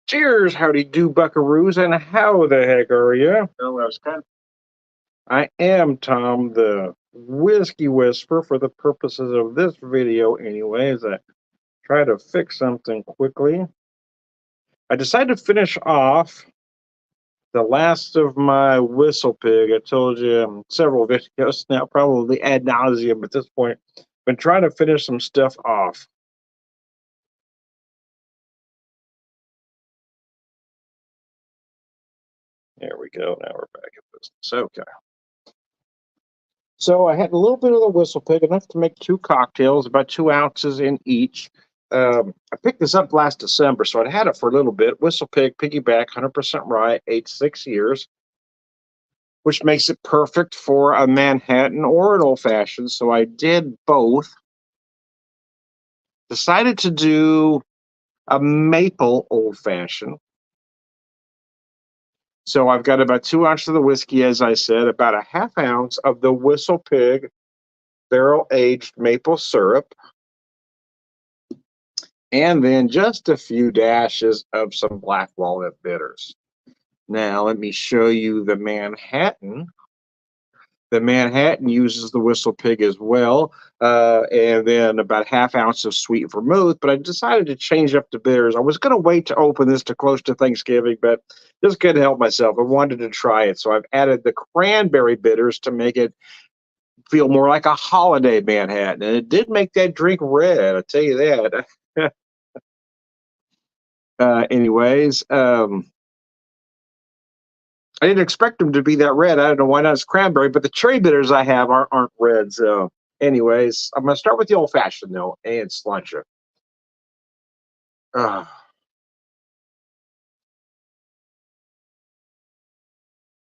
Cheers, howdy do, buckaroos, and how the heck are you? Oh, I was kind of, I am Tom, the Whiskey Whisperer, for the purposes of this video anyways. I try to fix something quickly. I decided to finish off the last of my WhistlePig. I told you several videos now, probably ad nauseum at this point. Been trying to finish some stuff off. There we go. Now we're back in business. Okay. So I had a little bit of the WhistlePig, enough to make 2 cocktails, about 2 ounces in each. I picked this up last December, so I'd had it for a little bit. WhistlePig Piggyback, 100% rye, aged 6 years, which makes it perfect for a Manhattan or an old-fashioned. So I did both. Decided to do a maple old-fashioned. So I've got about 2 ounces of the whiskey, as I said, about a half ounce of the WhistlePig barrel-aged maple syrup, and then just a few dashes of some black walnut bitters. Now, let me show you the Manhattan. The Manhattan uses the WhistlePig as well, and then about half ounce of sweet vermouth, but I decided to change up the bitters. I was going to wait to open this to close to Thanksgiving, but just couldn't help myself. I wanted to try it, so I've added the cranberry bitters to make it feel more like a holiday Manhattan, and it did make that drink red, I'll tell you that. Anyways, I didn't expect them to be that red. I don't know why not. It's cranberry, but the cherry bitters I have aren't red. So, anyways, I'm going to start with the old fashioned though and slunch it.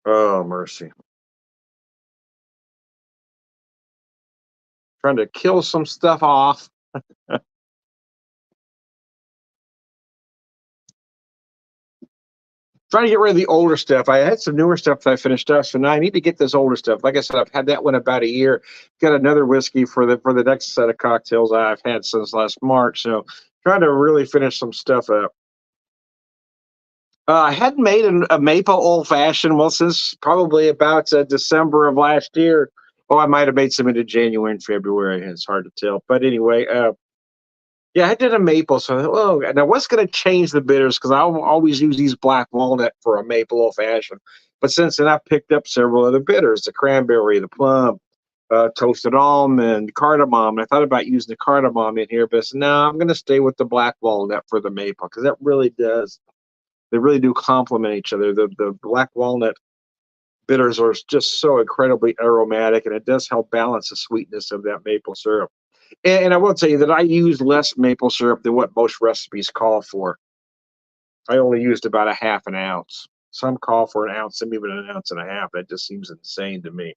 Oh, mercy. Trying to kill some stuff off. Trying to get rid of the older stuff. I had some newer stuff that I finished up, so now I need to get this older stuff. Like I said, I've had that one about a year. Got another whiskey for the next set of cocktails I've had since last March. So trying to really finish some stuff up. I hadn't made a maple old fashioned well since probably about December of last year. Oh, I might have made some into January and February. It's hard to tell, but anyway, yeah, I did a maple. So, oh, now what's going to change the bitters? Because I always use these black walnut for a maple old fashioned. But since then, I picked up several other bitters: the cranberry, the plum, toasted almond, cardamom. I thought about using the cardamom in here, but I said, no, I'm going to stay with the black walnut for the maple because that really does. They really do complement each other. The black walnut bitters are just so incredibly aromatic, and it does help balance the sweetness of that maple syrup. And I will tell you that I use less maple syrup than what most recipes call for. I only used about a half an ounce. Some call for an ounce, some even an ounce and a half. That just seems insane to me.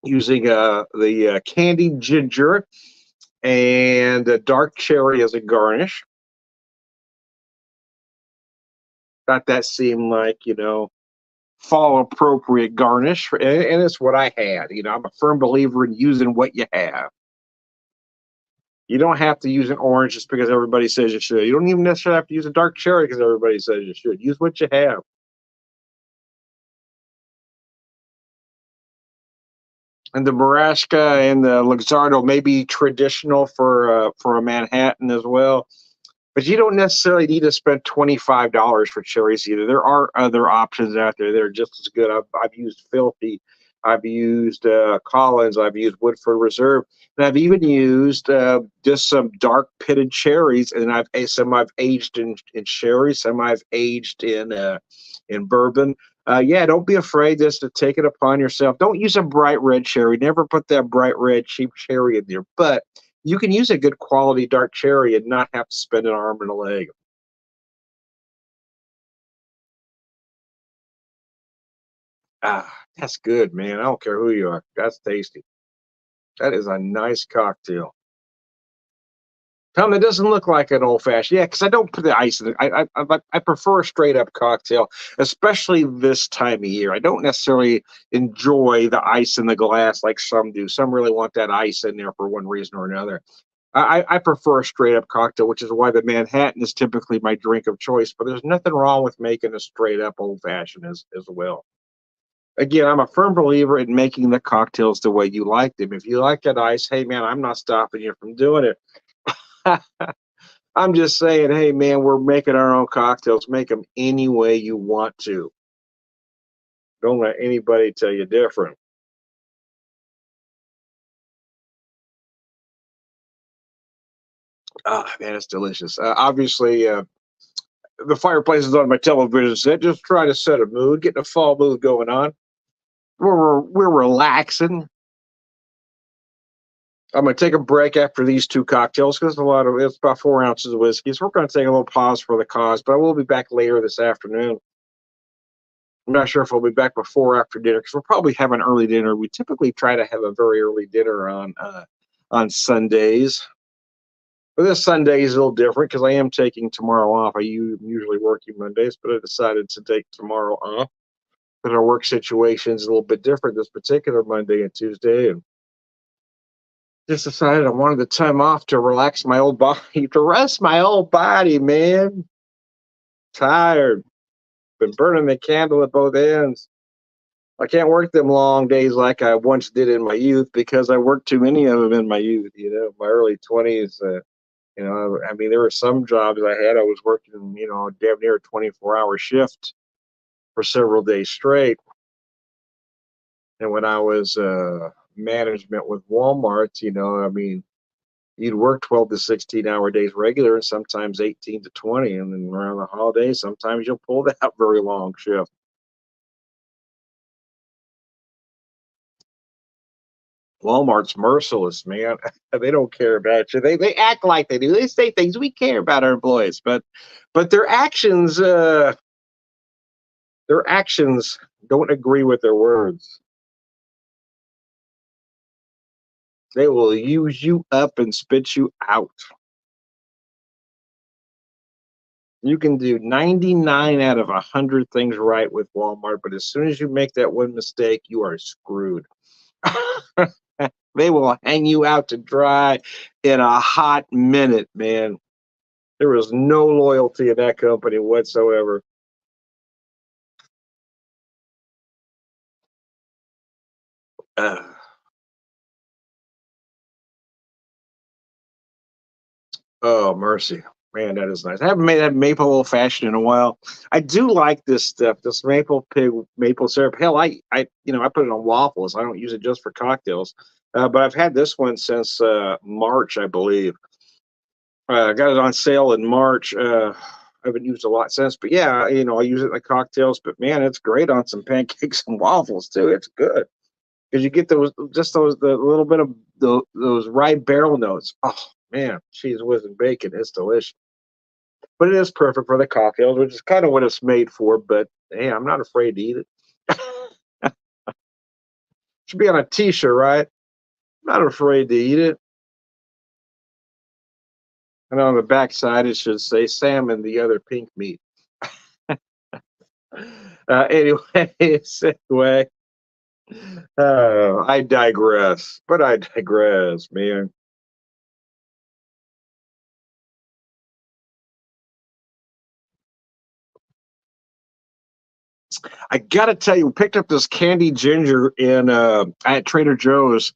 Using the candied ginger and dark cherry as a garnish. Thought that seemed like, fall appropriate garnish, and it's what I had. I'm a firm believer in using what you have. You don't have to use an orange just because everybody says you should. You don't even necessarily have to use a dark cherry because everybody says you should. Use what you have. And the Baraska and the Luxardo may be traditional for a Manhattan as well, but you don't necessarily need to spend $25 for cherries either. There are other options out there that are just as good. I've used Filthy, I've used Collins, I've used Woodford Reserve, and I've even used just some dark pitted cherries. And some I've aged in sherry, some I've aged in bourbon. Yeah, don't be afraid just to take it upon yourself. Don't use a bright red cherry. Never put that bright red cheap cherry in there. But you can use a good quality dark cherry and not have to spend an arm and a leg. That's good, man. I don't care who you are. That's tasty. That is a nice cocktail. Tom, it doesn't look like an old fashioned. Yeah, because I don't put the ice in it. I prefer a straight up cocktail, especially this time of year. I don't necessarily enjoy the ice in the glass like some do. Some really want that ice in there for one reason or another. I prefer a straight up cocktail, which is why the Manhattan is typically my drink of choice. But there's nothing wrong with making a straight up old fashioned as well. Again, I'm a firm believer in making the cocktails the way you like them. If you like it ice, hey man, I'm not stopping you from doing it. I'm just saying, hey man, we're making our own cocktails. Make them any way you want to. Don't let anybody tell you different. Ah, man, it's delicious. Obviously, the fireplace is on my television set. Just try to set a mood, getting a fall mood going on. We're relaxing. I'm gonna take a break after these two cocktails because it's about 4 ounces of whiskey. So we're gonna take a little pause for the cause, but I will be back later this afternoon. I'm not sure if I'll be back before or after dinner because we'll probably have an early dinner. We typically try to have a very early dinner on Sundays. But this Sunday is a little different because I am taking tomorrow off. Usually working Mondays, but I decided to take tomorrow off because our work situation is a little bit different this particular Monday and Tuesday, and just decided I wanted the time off to relax my old body, to rest my old body, man. Tired. Been burning the candle at both ends. I can't work them long days like I once did in my youth because I worked too many of them in my youth. My early 20s. I mean, there were some jobs I had. I was working, damn near a 24-hour shift for several days straight. And when I was management with Walmart, I mean, you'd work 12 to 16-hour days regular and sometimes 18 to 20. And then around the holidays, sometimes you'll pull that very long shift. Walmart's merciless, man. They don't care about you. They act like they do. They say things. We care about our employees, but their actions don't agree with their words. They will use you up and spit you out. You can do 99 out of 100 things right with Walmart, but as soon as you make that one mistake, you are screwed. They will hang you out to dry in a hot minute, man. There is no loyalty in that company whatsoever. Uh, oh, mercy. Man, that is nice. I haven't made that maple old fashioned in a while. I do like this stuff, this maple pig maple syrup. Hell, I put it on waffles. I don't use it just for cocktails. But I've had this one since March, I believe. I got it on sale in March. I haven't used a lot since, but yeah, I use it in the cocktails. But man, it's great on some pancakes and waffles too. It's good because you get the little bit of those rye barrel notes. Oh man, cheese whiz and bacon. It's delicious. But it is perfect for the cocktails, which is kind of what it's made for. But hey, I'm not afraid to eat it. Should be on a T-shirt, right? I'm not afraid to eat it. And on the back side, it should say salmon, the other pink meat. Anyway, I digress. But I digress, man. I gotta tell you, we picked up this candy ginger in at Trader Joe's,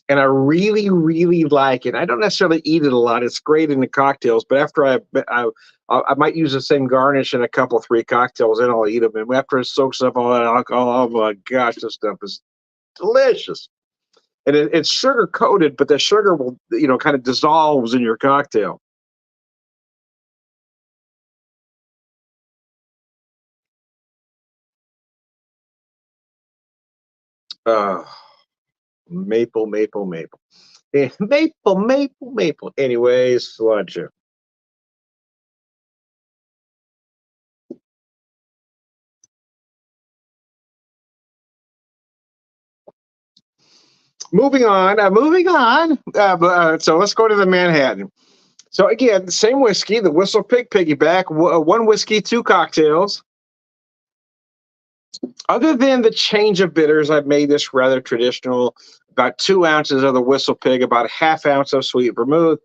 and I really, really like it. I don't necessarily eat it a lot. It's great in the cocktails, but after I might use the same garnish in a couple, three cocktails, and I'll eat them. And after it soaks up all that alcohol, oh my gosh, this stuff is delicious. And it's sugar coated, but the sugar will, kind of dissolves in your cocktail. Uh, maple, maple, maple. Maple, maple, maple. Anyways, lunch. Moving on. So let's go to the Manhattan. So again, same whiskey, the WhistlePig Piggyback, one whiskey, two cocktails. Other than the change of bitters, I've made this rather traditional. About 2 ounces of the WhistlePig, about a half ounce of sweet vermouth,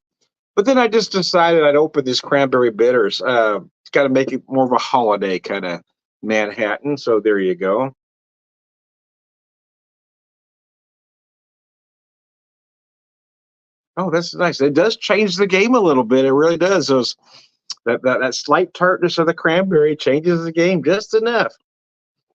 But then I just decided I'd open these cranberry bitters. It's got to make it more of a holiday kind of Manhattan. So there you go. Oh, that's nice. It does change the game a little bit. It really does. That slight tartness of the cranberry changes the game just enough.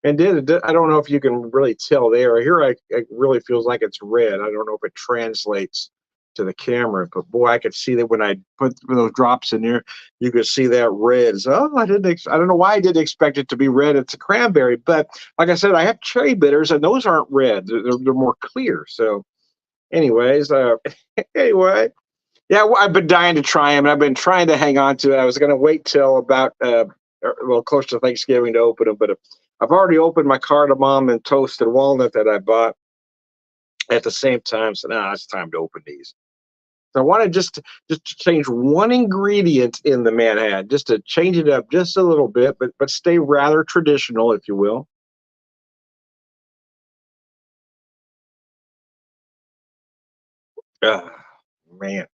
And I don't know if you can really tell there. Here, it really feels like it's red. I don't know if it translates to the camera, but boy, I could see that when I put those drops in there, you could see that red. So, oh, I don't know why I didn't expect it to be red. It's a cranberry, but like I said, I have cherry bitters, and those aren't red. They're more clear. So, anyways, anyway, yeah, well, I've been dying to try them, and I've been trying to hang on to it. I was going to wait till about well, close to Thanksgiving to open them, but I've already opened my cardamom and toasted walnut that I bought at the same time. So now it's time to open these. So I wanted just to change one ingredient in the Manhattan, just to change it up just a little bit, but stay rather traditional, if you will. Ah, man.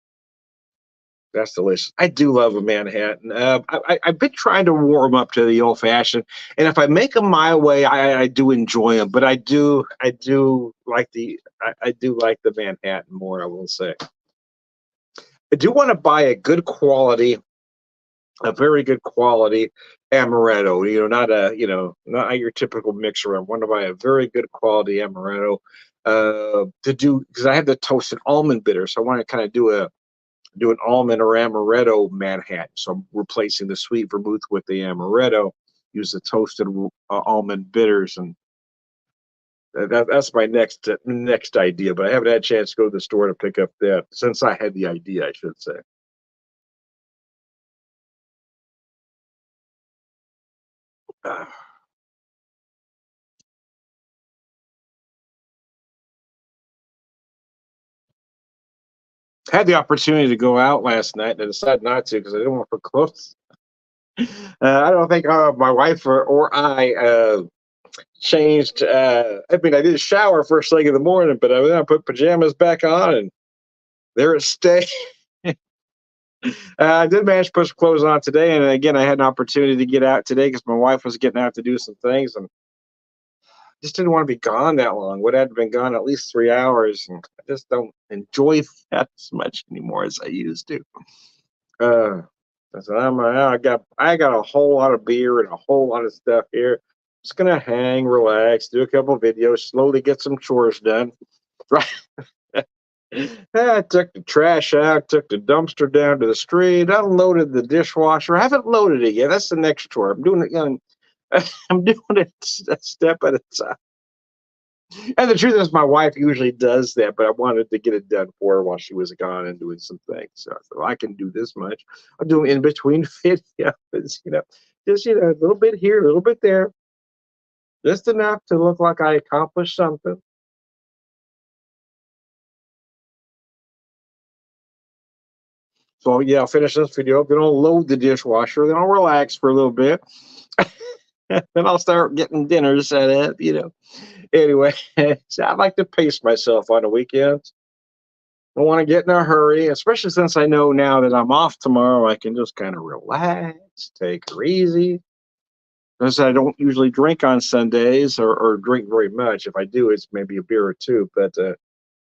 That's delicious. I do love a Manhattan. I've been trying to warm up to the old fashioned, and if I make them my way, I do enjoy them. But I do like the Manhattan more. I will say. I do want to buy a very good quality amaretto. Not your typical mixer. I want to buy a very good quality amaretto to do because I have the toasted almond bitter. So I want to kind of do an almond or amaretto Manhattan. So I'm replacing the sweet vermouth with the amaretto. Use the toasted almond bitters, and that's my next idea. But I haven't had a chance to go to the store to pick up that since I had the idea, I should say. Uh, had the opportunity to go out last night, and I decided not to because I didn't want to put clothes. I don't think my wife or I changed. I mean, I did shower first thing in the morning, but then I put pajamas back on, and there it stayed. I did manage to put some clothes on today, and again, I had an opportunity to get out today because my wife was getting out to do some things, and just didn't want to be gone that long. Would have been gone at least 3 hours, and I just don't enjoy that as much anymore as I used to. Uh, so I got a whole lot of beer and a whole lot of stuff here. Just gonna hang, relax, do a couple of videos, slowly get some chores done. Right. I took the trash out, took the dumpster down to the street, unloaded the dishwasher. I haven't loaded it yet. That's the next chore. I'm doing it young. I'm doing it a step at a time. And the truth is, my wife usually does that, but I wanted to get it done for her while she was gone and doing some things. So I thought, well, I can do this much. I'll do in between videos, just a little bit here, a little bit there, just enough to look like I accomplished something. So yeah, I'll finish this video, then I'll load the dishwasher, then I'll relax for a little bit. Then I'll start getting dinner set up. Anyway, so I like to pace myself on the weekends. I want to get in a hurry, especially since I know now that I'm off tomorrow. I can just kind of relax, take her easy. Because I don't usually drink on Sundays or drink very much. If I do, it's maybe a beer or two. But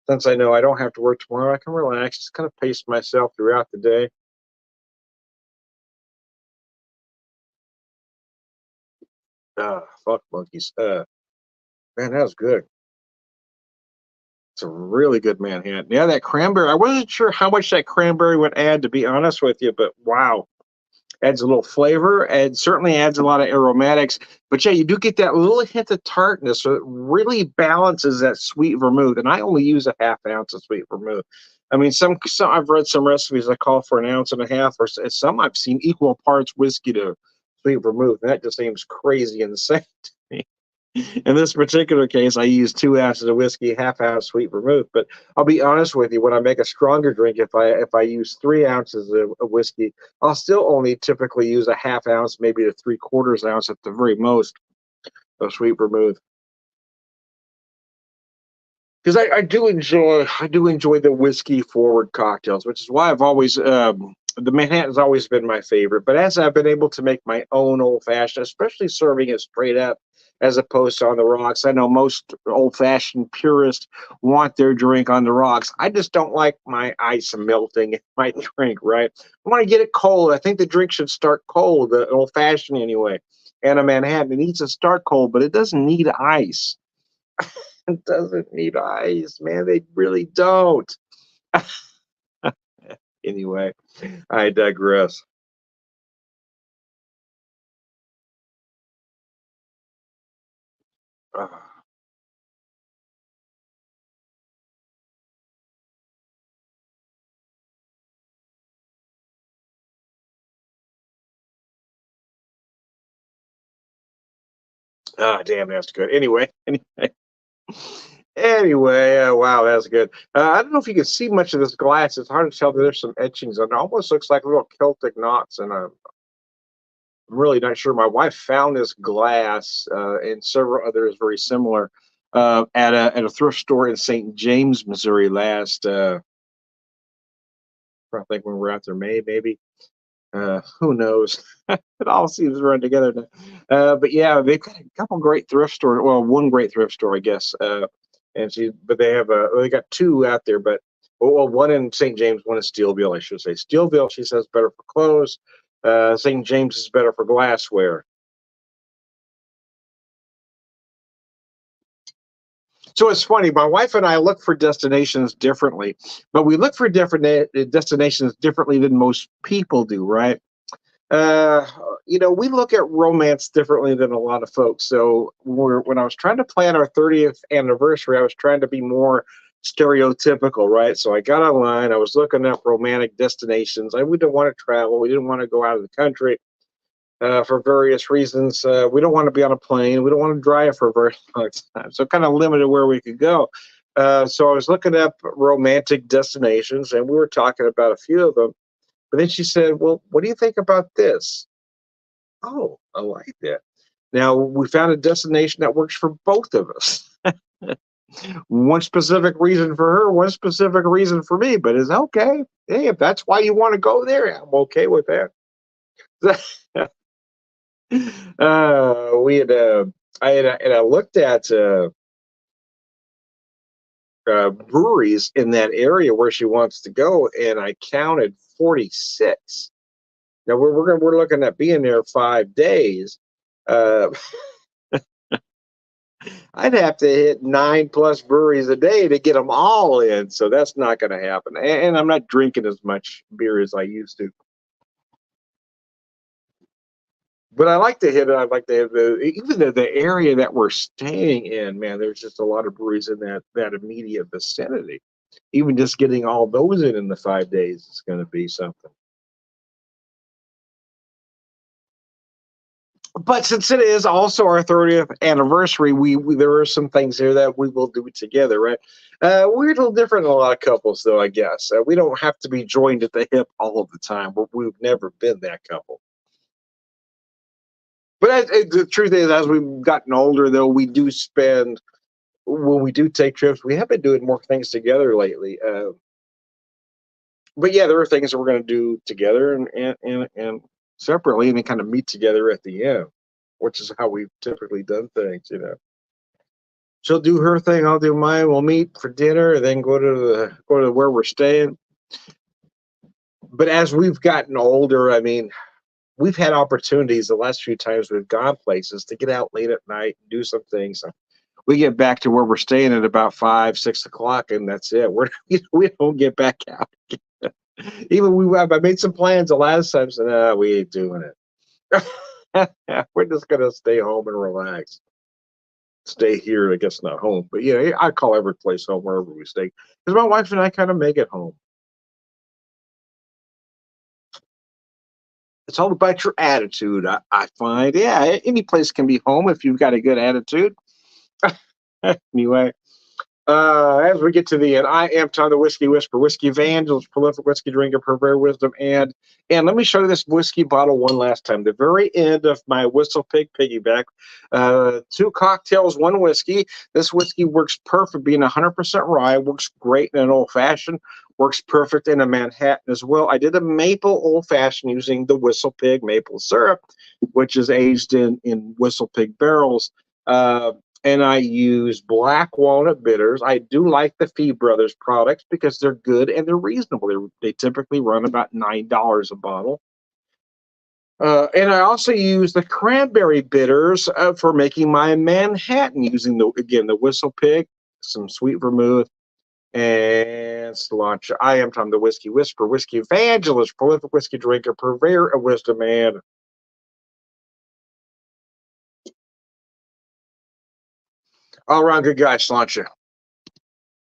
since I know I don't have to work tomorrow, I can relax, just kind of pace myself throughout the day. Fuck monkeys. Man, that was good. It's a really good Manhattan. Yeah, that cranberry. I wasn't sure how much that cranberry would add, to be honest with you, but wow, adds a little flavor and certainly adds a lot of aromatics. But yeah, you do get that little hint of tartness, so it really balances that sweet vermouth. And I only use a half ounce of sweet vermouth. I mean, some I've read some recipes that call for an ounce and a half, or some I've seen equal parts whiskey to sweet vermouth. And that just seems crazy insane to me. In this particular case, I use 2 ounces of whiskey, half ounce sweet vermouth. But I'll be honest with you, when I make a stronger drink, if I use 3 ounces of whiskey, I'll still only typically use a half ounce, maybe a three-quarters ounce at the very most of sweet vermouth. because I do enjoy the whiskey forward cocktails, which is why I've always the Manhattan's always been my favorite. But as I've been able to make my own old fashioned, especially serving it straight up as opposed to on the rocks, I know most old fashioned purists want their drink on the rocks. I just don't like my ice melting in my drink. Right, I want to get it cold. I think the drink should start cold, the old fashioned anyway. And a Manhattan, it needs to start cold, but it doesn't need ice. It doesn't need ice, man. They really don't. Anyway, I digress. Ah, damn, that's good. Anyway, anyway, wow, that's good. I don't know if you can see much of this glass. It's hard to tell. There's some etchings on it. Almost looks like little Celtic knots, and I'm really not sure. My wife found this glass and several others very similar at a thrift store in St. James, Missouri last. I think when we were out there, May maybe. Who knows? It all seems to run together now. But yeah, they've got a couple great thrift stores. Well, one great thrift store, I guess. But they have they got two out there. But well, one in St. James, one in Steelville, I should say. Steelville, she says, better for clothes. St. James is better for glassware. So it's funny. My wife and I look for destinations differently, but we look for different destinations differently than most people do, right? Uh, we look at romance differently than a lot of folks. So when I was trying to plan our 30th anniversary, I was trying to be more stereotypical, right? So I got online, I was looking up romantic destinations. We didn't want to travel, we didn't want to go out of the country for various reasons. We don't want to be on a plane, we don't want to drive for a very long time. So kind of limited where we could go. So I was looking up romantic destinations, and we were talking about a few of them. But then she said, "Well, what do you think about this?" Oh, I like that. Now we found a destination that works for both of us. One specific reason for her, one specific reason for me, but it's okay. Hey, if that's why you want to go there, I'm okay with that. We had, and I looked at breweries in that area where she wants to go, and I counted 46. Now we're looking at being there 5 days. Uh, I'd have to hit 9+ breweries a day to get them all in, so that's not going to happen. And I'm not drinking as much beer as I used to. But I like to hit it. I like to have even the area that we're staying in. Man, there's just a lot of breweries in that immediate vicinity. Even just getting all those in the 5 days is going to be something. But since it is also our 30th anniversary, we there are some things here that we will do together, right? We're a little different than a lot of couples, though. I guess we don't have to be joined at the hip all of the time. We've never been that couple. But the truth is, as we've gotten older, though, we do spend when we do take trips. We have been doing more things together lately. But yeah, there are things that we're going to do together and separately, and then kind of meet together at the end, which is how we've typically done things. She'll do her thing, I'll do mine. We'll meet for dinner, and then go to where we're staying. But as we've gotten older, I mean, we've had opportunities the last few times we've gone places to get out late at night and do some things. We get back to where we're staying at about 5, 6 o'clock, and that's it. We don't get back out. Even I made some plans the last time, so no, we ain't doing it. We're just gonna stay home and relax. Stay here, I guess not home, but yeah, I call every place home wherever we stay because my wife and I kind of make it home. It's all about your attitude. I find, yeah, any place can be home if you've got a good attitude. Anyway, As we get to the end, I am Tom the Whiskey Whisperer, Whiskey Evangelist, prolific whiskey drinker, purveyor of wisdom, and let me show you this whiskey bottle one last time. The very end of my WhistlePig Piggyback. 2 cocktails, 1 whiskey. This whiskey works perfect, being 100% rye. Works great in an old fashioned. Works perfect in a Manhattan as well. I did a maple old fashioned using the WhistlePig maple syrup, which is aged in WhistlePig barrels. Uh, and I use black walnut bitters. I do like the Fee Brothers products because they're good and they're reasonable. They typically run about $9 a bottle. And I also use the cranberry bitters for making my Manhattan using the Whistle Pig, some sweet vermouth, and cilantro. I am Tom the Whiskey Whisperer, Whiskey Evangelist, prolific whiskey drinker, purveyor of wisdom, and all around good guy, cilantro.